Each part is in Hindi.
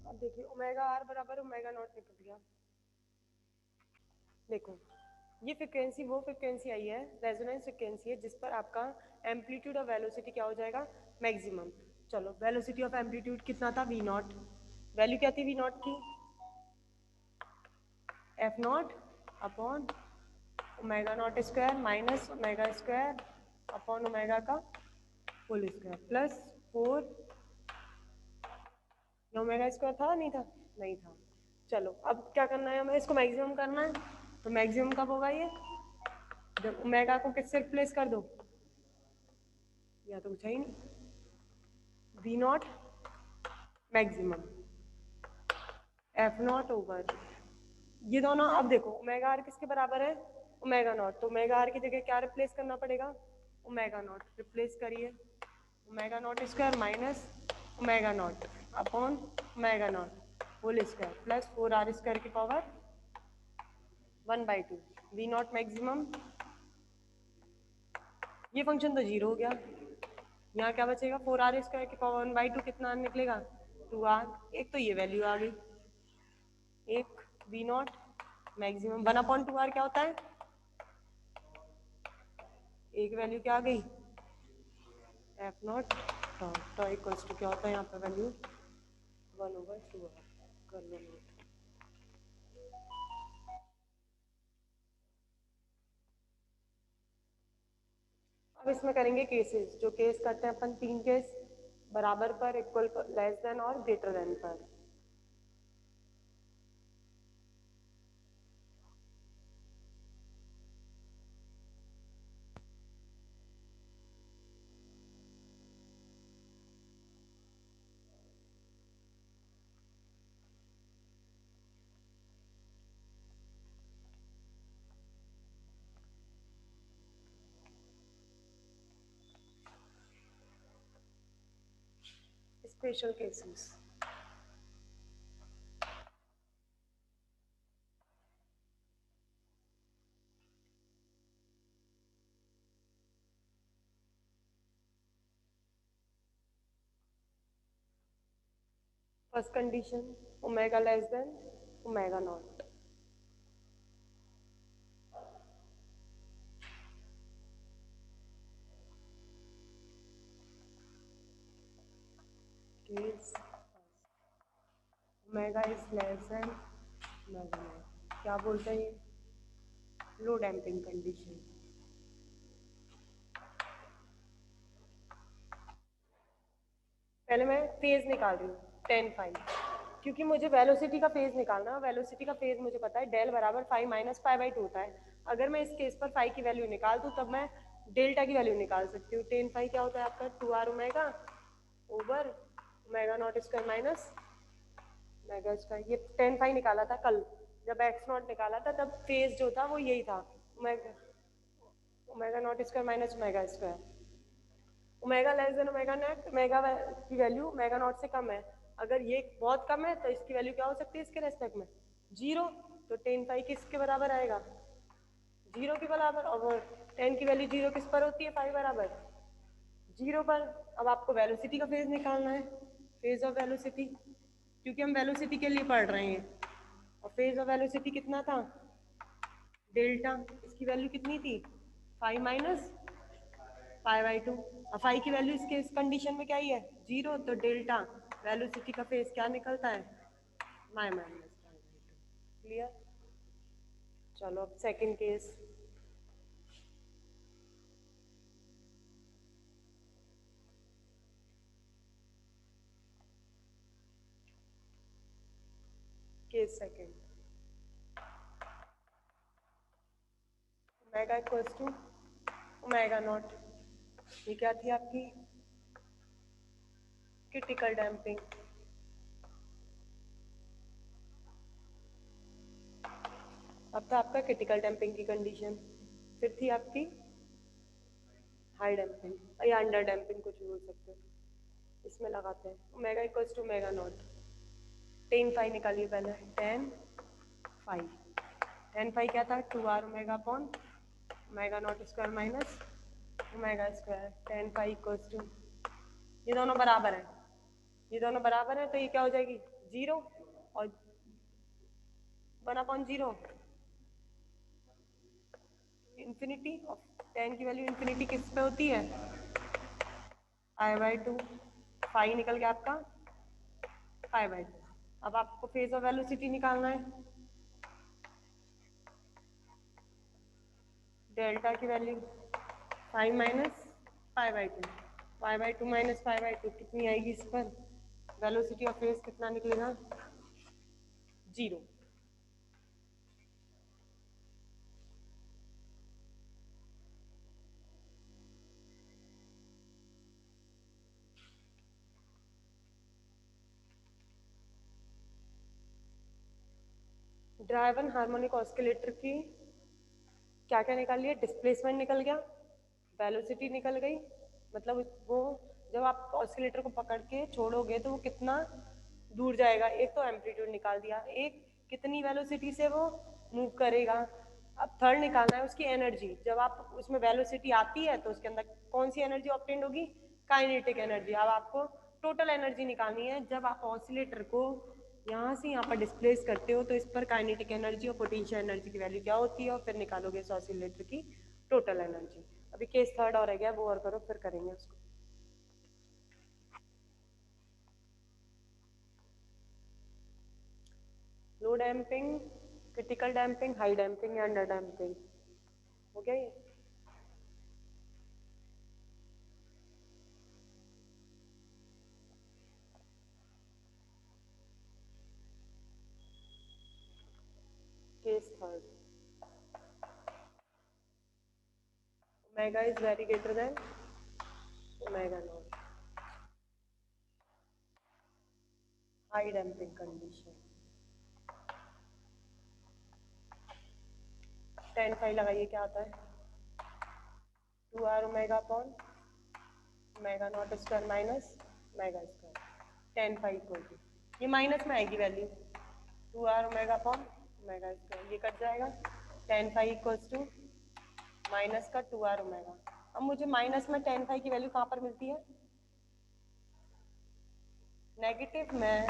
अब देखिए ओमेगा आर बराबर ओमेगा नॉट निकल गया। देखो ये फ्रिक्वेंसी वो फ्रिक्वेंसी आई है, रेजोनेंस फ्रिक्वेंसी है, जिस पर आपका एम्पलीट्यूड और वेलोसिटी क्या हो जाएगा, मैक्सिमम। चलो वेलोसिटी ऑफ एम्पलीट्यूड कितना था, वी नॉट। वैल्यू क्या थी वी नॉट की, F not upon omega not square minus omega square upon omega का whole square plus 4 omega square था नहीं था, नहीं था। चलो अब क्या करना है हमें, इसको मैक्सिमम करना है। तो मैक्सिमम कब होगा ये, जब ओमेगा को किससे रिप्लेस कर दो, या तो कुछ ही नहीं, V not maximum F not over ये दोनों। अब देखो ओमेगा आर किसके बराबर है, ओमेगा नॉट, तो ओमेगा आर की जगह क्या रिप्लेस करना पड़ेगा, ओमेगा नॉट रिप्लेस करिए, omega not square minus omega not upon omega not whole square plus 4 R square की पावर 1/2 वी नॉट मैक्सिमम। ये फंक्शन तो जीरो हो गया, यहाँ क्या बचेगा 4 आर स्क्वायर की पावर 1/2 कितना निकलेगा 2 आर। एक तो ये वैल्यू आ गई, एक वी नॉट मैक्सिमम 1/2 आर क्या होता है, एक वैल्यू क्या आ गई एफ नॉट तो इक्वल्स टू क्या होता है यहाँ पे वैल्यू 1/2 कर लो। अब इसमें करेंगे केसेस, जो केस करते हैं अपन 3 केस, बराबर पर, इक्वल पर, लेस देन और ग्रेटर देन पर। Special cases, first condition omega less than omega not, case omega is less than omega not, क्या बोलते हैं ये, लो डैम्पिंग कंडीशन। पहले मैं फेज निकाल रही हूँ 10 फाइव, क्योंकि मुझे वेलोसिटी का फेज निकालना है, वेलोसिटी का फेज मुझे पता है डेल बराबर 5 माइनस पाई/2 होता है। अगर मैं इस केस पर फाइव की वैल्यू निकाल दूँ तब मैं डेल्टा की वैल्यू निकाल सकती हूँ। 10 फाइव क्या होता है आपका 2 R omega over omega not square minus omega square. ये 10 फाइव निकाला था कल, जब एक्स नॉट निकाला था तब फेज जो था वो यही था, omega omega not square minus omega square. Omega less than omega net, omega की वैल्यू ओमेगा नॉट से कम है। अगर ये बहुत कम है तो इसकी वैल्यू क्या हो सकती है इसके रेस्पेक्ट में, जीरो। तो 10 फाइव किसके बराबर आएगा, जीरो के बराबर। और 10 की वैल्यू जीरो किस पर होती है, फाइव बराबर जीरो पर। अब आपको वेलोसिटी का फेज निकालना है, फेज ऑफ वेलोसिटी, क्योंकि हम वेलोसिटी के लिए पढ़ रहे हैं। और फेज ऑफ वेलोसिटी कितना था डेल्टा, इसकी वैल्यू कितनी थी 5 माइनस पाई/2। अब फाइव की वैल्यू इसके इस कंडीशन में क्या ही है जीरो, तो डेल्टा वेलोसिटी का फेज क्या निकलता है माई माइनस पाई/2। क्लियर। चलो अब second case, case second, omega equals to omega not. ये क्या थी आपकी क्रिटिकल डैम्पिंग। अब था आपका क्रिटिकल डैम्पिंग की कंडीशन, फिर थी आपकी हाई डैम्पिंग या अंडर डैम्पिंग, कुछ भी बोल सकते हो। इसमें लगाते हैं omega equals to omega not. 10 five निकालिए पहले, 10 फाइव, 10 फाइव क्या था 2 R omega upon omega not square minus omega square. 10 five equals to, ये दोनों बराबर है, ये दोनों बराबर है तो ये क्या हो जाएगी 0 और 1/0 इंफिनिटी। और 10 की वैल्यू इंफिनिटी किस पे होती है? I/2। फाई निकल गया आपका π/2। अब आपको फेज ऑफ वेलोसिटी निकालना है। डेल्टा की वैल्यू 5 माइनस π/2। π/2 माइनस π/2 कितनी आएगी इस पर? वेलोसिटी ऑफ फेज कितना निकलेगा? 0। ड्राइवन हार्मोनिक ऑस्किलेटर की क्या क्या निकाल लिया? डिस्प्लेसमेंट निकल गया, वेलोसिटी निकल गई, मतलब वो जब आप ऑस्किलेटर को पकड़ के छोड़ोगे तो वो कितना दूर जाएगा, एक तो एम्पलीट्यूड निकाल दिया, एक कितनी वेलोसिटी से वो मूव करेगा। अब थर्ड निकालना है उसकी एनर्जी। जब आप उसमें वेलोसिटी आती है तो उसके अंदर कौन सी एनर्जी ऑब्टेन्ड होगी? Kinetic energy. अब आपको टोटल एनर्जी निकालनी है। जब आप ऑसिलेटर को यहाँ से यहाँ पर डिस्प्लेस करते हो तो इस पर काइनेटिक एनर्जी और पोटेंशियल एनर्जी की वैल्यू क्या होती है, और फिर निकालोगे इस ऑसिलेटर की टोटल एनर्जी। अभी केस थर्ड और रह गया, वो और करो फिर करेंगे उसको। Low damping, critical damping, high damping या अंडर डैम्पिंग, हो गया ये? Case third, omega is very greater than omega not, high damping condition. 10 लगाइए, क्या आता है? 2r omega upon omega not square minus omega square. 10 equal to, ये माइनस में आएगी value, 2r omega upon omega square, ये कट जाएगा। 10 इक्वल्स टू माइनस का 2r ओमेगा। अब मुझे माइनस में 10 की वैल्यू कहाँ पर मिलती है? नेगेटिव में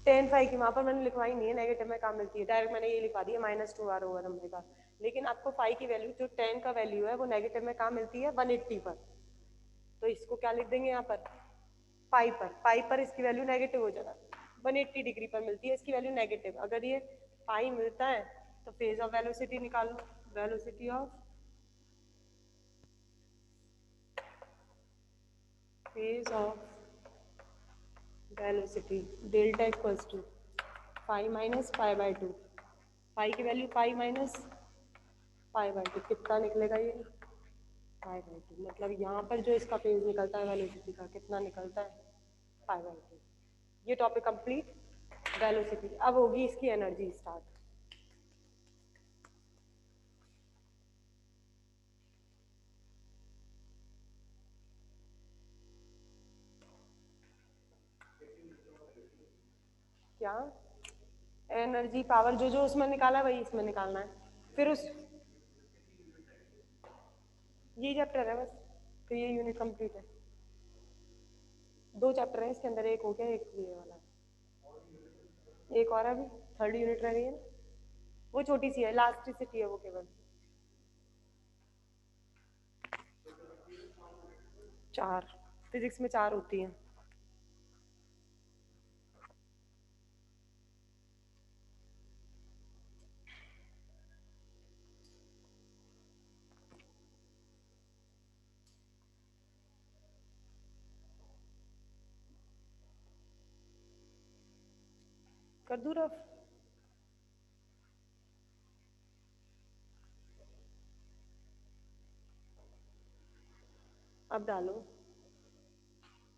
10 की वहाँ पर मैंने लिखवाई नहीं है, नेगेटिव में कहाँ मिलती है, डायरेक्ट मैंने ये लिखवा दी है -2r ओवर ओमेगा। लेकिन आपको फाई की वैल्यू, जो 10 का वैल्यू है, वो नेगेटिव में कहाँ मिलती है? 180 पर। तो इसको क्या लिख देंगे यहाँ पर? पाई पर इसकी वैल्यू नेगेटिव हो जाएगा। 180 डिग्री पर मिलती है इसकी वैल्यू नेगेटिव। अगर ये पाई मिलता है तो फेज ऑफ वेलोसिटी निकालो। Velocity of phase of velocity delta equals to pi minus π/2। Pi की वैल्यू पाई माइनस π/2, कितना निकलेगा ये? π/2। मतलब यहाँ पर जो इसका फेज निकलता है वेलोसिटी का, कितना निकलता है? π/2। ये टॉपिक कंप्लीट। वेलोसिटी। अब होगी इसकी एनर्जी स्टार्ट। क्या? एनर्जी पावर जो जो उसमें निकाला वही इसमें निकालना है। फिर उस ये चैप्टर है बस, तो ये यूनिट कंप्लीट है। 2 चैप्टर है इसके अंदर, एक हो गया, एक ये वाला है, एक और अभी थर्ड यूनिट रह गई है ना, वो छोटी सी है, लास्ट सिटी है वो केवल। 4 फिजिक्स में 4 होती है। कर दूं रफ? अब डालो।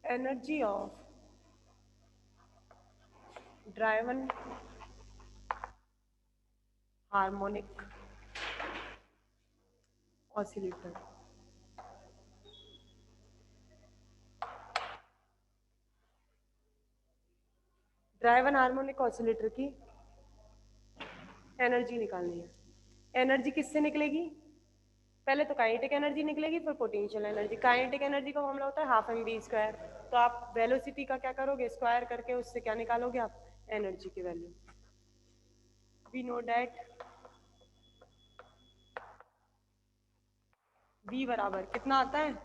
Energy of driven harmonic oscillator. Driven harmonic oscillator की एनर्जी निकालनी है। एनर्जी किससे निकलेगी? पहले तो काइनेटिक एनर्जी निकलेगी, फिर पोटेंशियल एनर्जी। काइनेटिक एनर्जी का फॉर्मूला होता है हाफ एम वी स्क्वायर। तो आप वेलोसिटी का क्या करोगे, स्क्वायर करके उससे क्या निकालोगे आप, एनर्जी की value. We know that V बराबर कितना आता है,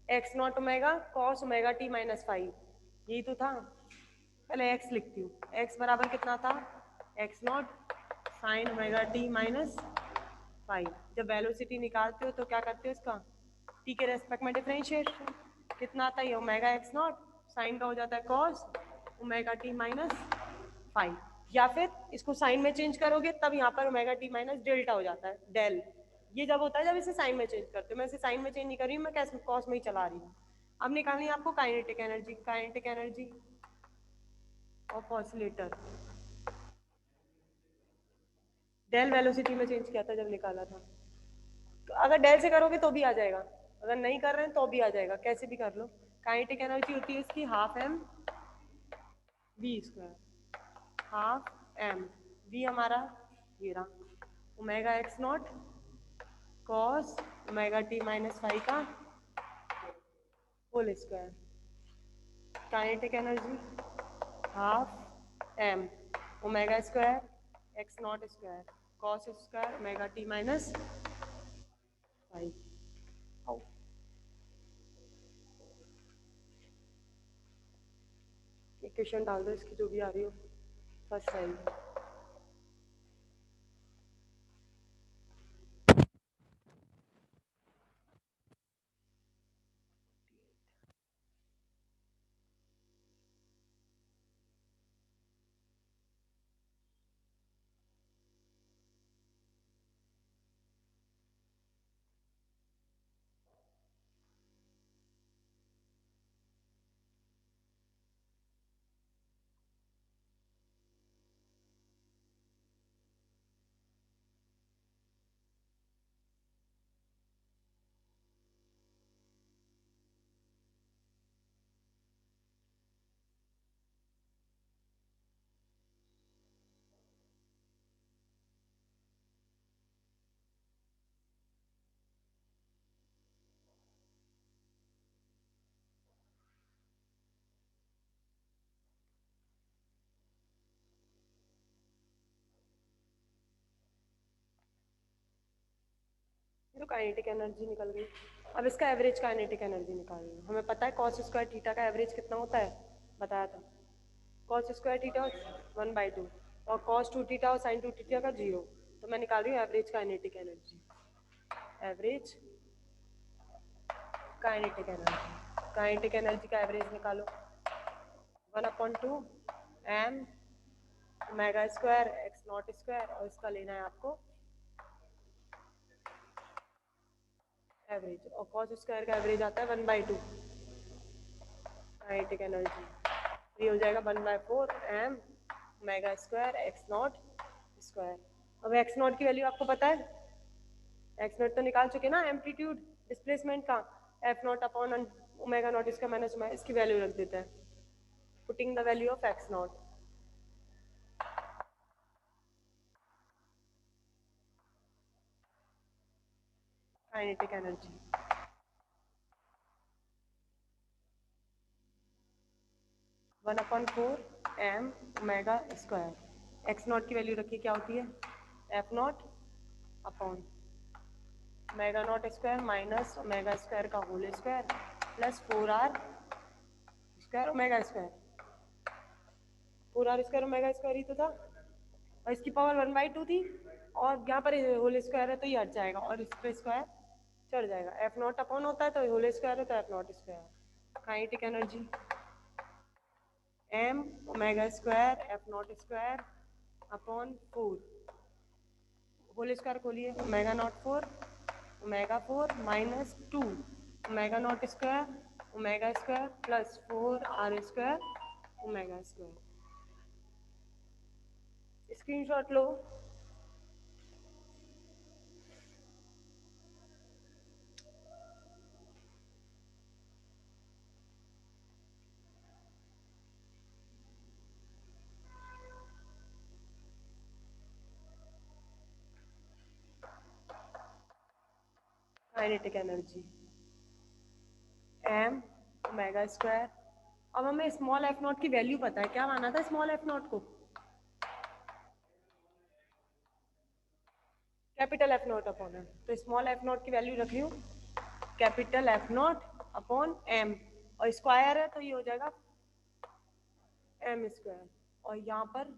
X not omega cos omega T minus 5, यही तो था। पहले एक्स लिखती हूँ, एक्स बराबर कितना था, x not sine omega T minus 5। जब वेलोसिटी निकालते हो तो क्या करते हो, इसका टी के रेस्पेक्ट में डिफरेंशिएशन, कितना आता है, ओमेगा एक्स नॉट साइन का हो जाता है कॉस ओमेगा टी माइनस 5, या फिर इसको साइन में चेंज करोगे तब यहाँ पर ओमेगा टी माइनस डेल्टा हो जाता है, डेल। ये जब होता है जब इसे साइन में चेंज करते हो, मैं इसे साइन में चेंज नहीं कर रही हूँ, मैं कैसे कॉस में ही चला रही हूँ। अब निकालनी है आपको kinetic energy. Kinetic energy of oscillator, del velocity में चेंज किया था जब निकाला था। तो अगर डेल से करोगे तो भी आ जाएगा, अगर नहीं कर रहे हैं तो भी आ जाएगा, कैसे भी कर लो। काइनेटिक एनर्जी होती है इसकी half M V square, half M V हमारा ये रहा, omega X not cos omega T minus 5 का whole square. Kinetic energy half M omega square X not square cos square omega T minus 5। Equation डाल दो इसकी जो भी आ रही हो, फर्स्ट टाइम। तो काइनेटिक एनर्जी निकल गई। अब इसका एवरेज काइनेटिक एनर्जी निकालनी है। हमें पता है कॉस स्क्वायर थीटा का एवरेज कितना होता है, बताया था। कॉस स्क्वायर थीटा 1/2 और कॉस 2 थीटा और साइन 2 थीटा का 0। तो मैं निकाल रही हूँ average kinetic energy. Average kinetic energy, kinetic energy का एवरेज निकालो, 1/2 M omega square X not square, और इसका लेना है आपको एवरेज, और कॉस स्क्वायर का एवरेज आता है 1/2 काइनेटिक एनर्जी। ये हो जाएगा 1/4 M omega square X not square. अब एक्स नॉट की वैल्यू आपको पता है, एक्स नॉट तो निकाल चुके ना, एम्पलीट्यूड डिस्प्लेसमेंट का, F not upon omega not इसका माइनस ओमेगा, इसकी वैल्यू रख देते हैं, putting the value of X not. Kinetic energy 1/4 M omega square, X not की वैल्यू रखिए क्या होती है, F not upon omega not square minus omega square का whole square plus 4r square omega square, 4r square omega square ही तो था, और इसकी पावर 1/2 थी, और यहाँ पर होल स्क्वायर है तो ये हट जाएगा और इस पर स्क्वायर चढ़ जाएगा, एफ नॉट अपॉन होता है तो होल स्क्वायर है तो F not square. Kinetic energy M omega square F not square upon 4, whole square खोलिए, omega not 4 omega 4 minus 2 omega not square omega square plus 4r square omega square. Screenshot लो। Kinetic energy m omega square. अब हमें स्मॉल एफ नॉट की वैल्यू पता है, क्या माना था स्मॉल एफ नॉट को? Capital F not upon M. तो स्मॉल एफ नॉट की वैल्यू रख रही हूँ capital F not upon M, और स्क्वायर है तो ये हो जाएगा एम स्क्वायर, और यहाँ पर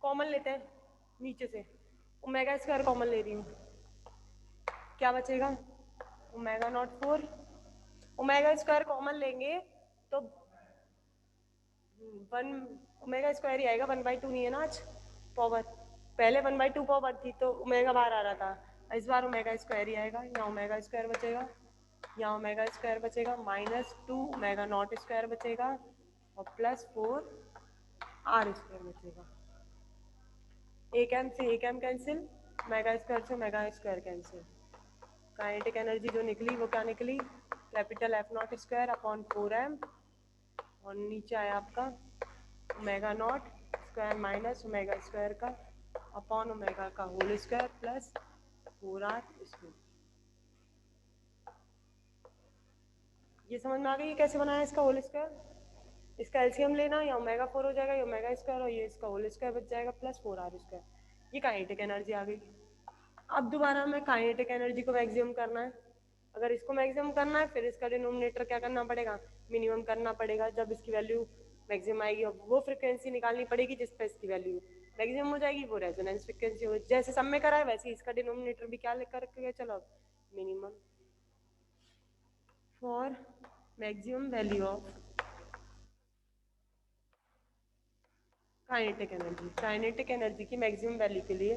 कॉमन लेते हैं नीचे से, ओमेगा स्क्वायर कॉमन ले रही हूँ, क्या बचेगा omega not 4। Omega square common लेंगे तो 1 ओमेगा स्क्वायर ही आएगा, 1/2 नहीं है ना आज पावर, पहले 1/2 पावर थी तो ओमेगा बाहर आ रहा था, इस बार ओमेगा स्क्वायर ही आएगा। यहाँ ओमेगा स्क्वायर बचेगा, यहाँ ओमेगा स्क्वायर बचेगा, -2 ओमेगा नॉट स्क्वायर बचेगा, और +4 आर स्क्वायर बचेगा। एक एम से एक एम कैंसिल, ओमेगा स्क्वायर से omega square cancel. Kinetic energy जो निकली वो क्या निकली, capital F not square upon 4m, और नीचे आया आपका omega not square minus omega square का अपॉन ओमेगा का whole square plus 4r square. ये समझ में आ गई कैसे बनाया इसका होल स्क्वायर? इसका एलसीएम लेना, या ओमेगा 4 हो जाएगा, या ओमेगा स्क्वायर, और ये इसका होल स्क्वायर बच जाएगा प्लस 4r स्क्वायर। ये काइनेटिक एनर्जी आ गई। अब दोबारा हमें काइनेटिक एनर्जी को मैक्सिमम करना है। अगर इसको मैक्सिमम करना है फिर इसका डिनोमिनेटर क्या करना पड़ेगा, मिनिमम करना पड़ेगा। जब इसकी वैल्यू मैक्सिमम आएगी अब वो फ्रिक्वेंसी निकालनी पड़ेगी जिस पर इसकी वैल्यू मैक्सिमम हो जाएगी, वो रेजोनेंस फ्रिक्वेंसी हो। जैसे सब में करा है वैसे इसका डिनोमिनेटर भी क्या लिख कर चलो, minimum for maximum value of kinetic energy. Kinetic energy की मैक्सिमम वैल्यू के लिए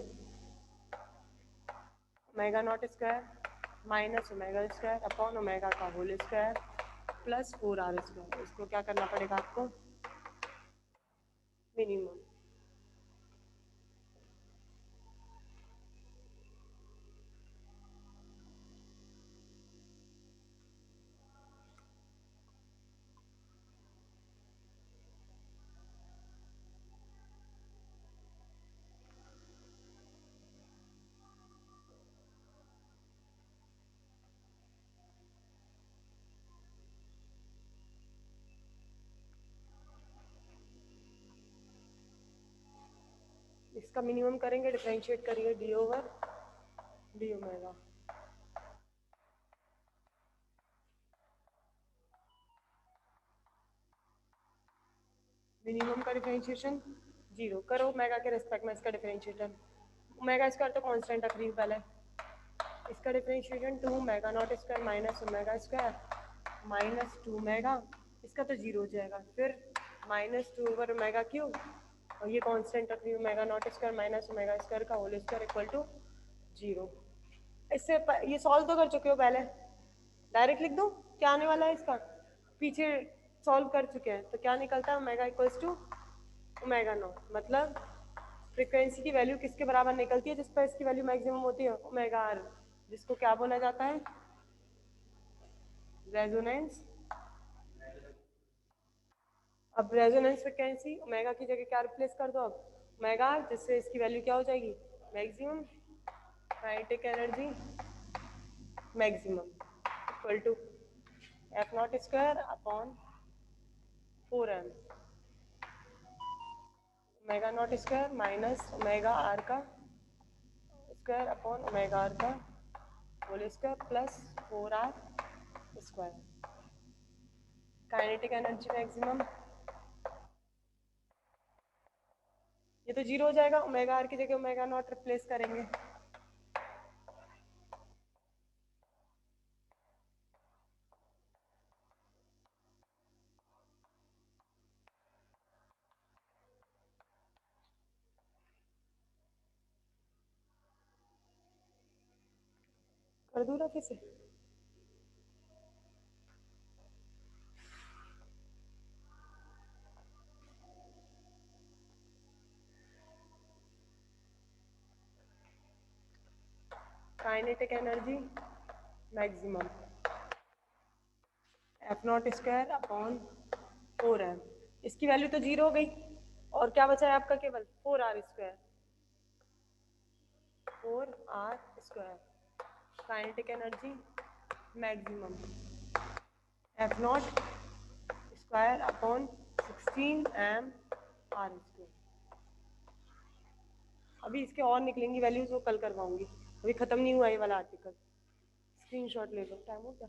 omega not square minus omega square upon omega का whole square plus 4r square. इसको क्या करना पड़ेगा आपको, मिनिमम। इसका मिनिमम करेंगे, डिफरेंशिएट करिए D over D omega. Minimum का डिफरेंशिएशन 0 करो, ओमेगा के रिस्पेक्ट में इसका डिफरेंशिएशन। ओमेगा स्क्वायर तो कांस्टेंट रख रही हूँ पहले, इसका differentiation 2 omega not square minus omega square -2 omega, इसका तो 0 हो जाएगा, फिर -2 ओवर ओमेगा क्यूब, और ये कांस्टेंट रख रही हूँ omega not square minus omega square का होल स्क्वायर इक्वल टू 0। इससे ये सॉल्व तो कर चुके हो पहले, डायरेक्ट लिख दूँ क्या आने वाला है इसका, पीछे सॉल्व कर चुके हैं तो क्या निकलता है omega equals to omega not. मतलब फ्रीक्वेंसी की वैल्यू किसके बराबर निकलती है जिस पर इसकी वैल्यू मैक्सिमम होती है, ओमेगा आर, जिसको क्या बोला जाता है, रेजोनेंस। अब रेजोनेंस फ्रीक्वेंसी ओमेगा की जगह क्या रिप्लेस कर दो, अब ओमेगा आर, जिससे इसकी वैल्यू क्या हो जाएगी maximum. Kinetic energy maximum equal to F not square upon 4m omega not square minus omega R का स्क्वायर अपॉन ओमेगा आर का whole square plus 4r square. Kinetic energy maximum, ये तो 0 हो जाएगा, ओमेगा आर की जगह ओमेगा नॉट रिप्लेस करेंगे। कर दूँ ना फिर से, kinetic energy maximum F not square upon 4m, इसकी वैल्यू तो 0 हो गई, और क्या बचा है आपका केवल 4r square, 4r square. Kinetic energy maximum F not square upon 16 m/r²। अभी इसके और निकलेंगी वैल्यूज, वो कल करवाऊंगी, अभी खत्म नहीं हुआ ये वाला आर्टिकल। स्क्रीनशॉट ले लो, टाइम हो गया।